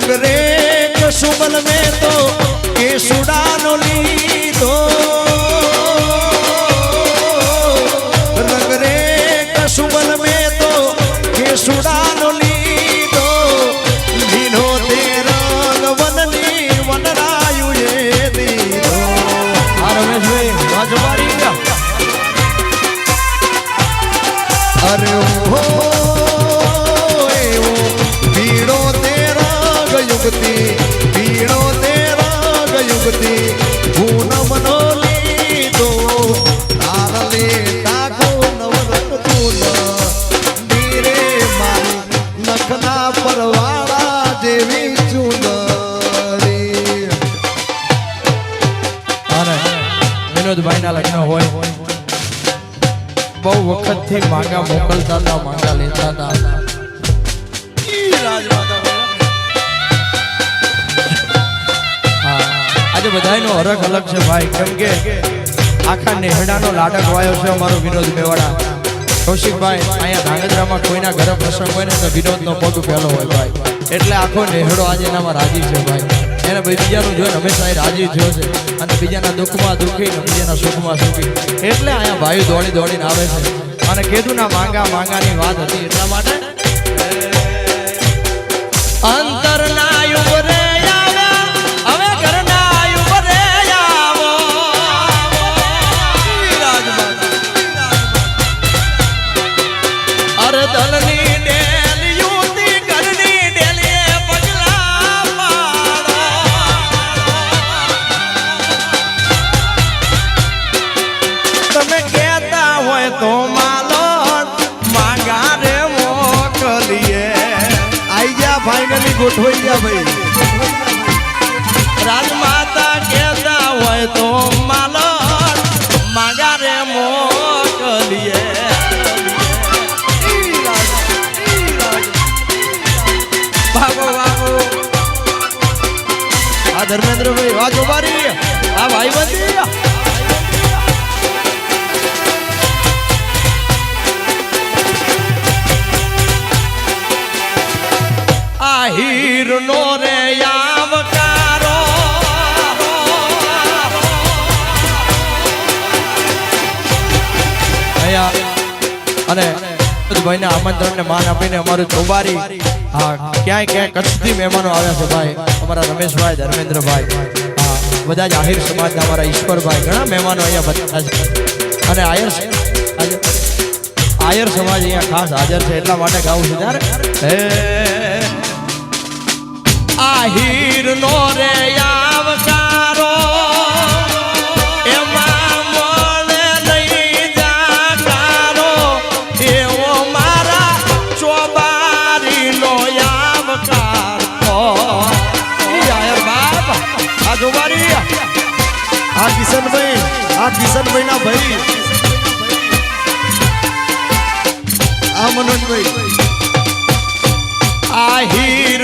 रंग रे कसुमल में तो केसुडानो लीधो रंग रे कसुमल में तो केसुडानो लीधो लीनो ते रंग वननी वनरायु ये दीधो रमेश भाई राजवाड़ी अरे हो पीड़ो तेरा गयुगती पीड़ो तेरा गयुगती भून मनोली दो तारले ताको नवरत तून नीरे मारी नखना परवाड़ा जेवी चुनरी अरे विनोद भाई ना लग्न होय बहु वक्त थी मांगा मोकलता था मांगा लेता था आज बधाई नो हरख अलग से भाई केम के आखा नेहड़ा नो लाडक वायो छे अमारो विनोद मेवाड़ा कौशिक भाई आया धांगध्रा में कोईना घरे प्रसंग होय ने तो विनोद नो पग पहेलो होय भाई એટલે આખો નેહડો આજે એનામાં રાજી છે ભાઈ એને બીજાનું જોઈને હંમેશા રાજી થયો છે અને બીજાના દુઃખમાં દુઃખી ને બીજાના સુખમાં સુખી એટલે આયા ભાઈ દોડી દોડીને આવે છે અને કીધું ના માંગા માંગાની વાત હતી એટલા માટે અંતરના યુવરે આવે હવે ઘરના યુવરે આવો અરે દલની तो मालो मांगा रे मोकलिए आई गया फाइनली गोठोई गया भाई राजमाता कहता होय तो मालो मांगा रे मोकलिए बाबू बाबू आ धर्मेंद्र भाई आ जोबारी आ भाई बंदी हीर नो रे यावकारो अने भाई ने आमंत्रण ने मान आपीने अमारू चौबारी हाँ क्या कच्छथी मेहमानो आव्या छे भाई अमारा रमेश भाई धर्मेंद्र भाई हाँ बधा ज आहिर समाज ना अमारा ईश्वर भाई घणा मेहमानो अहींया बधा छे अने आयर समाज अहींया खास हाजर छे એટલા માટે ગાઉં છું ત્યારે आहिर नो रे यावकारो एमा मोले नहीं जाकारो एवो मारा चौबारी नो यावकार यार बाप आ जोबारी आ किशन भाई ना भाई आ मनोज भाई आहिर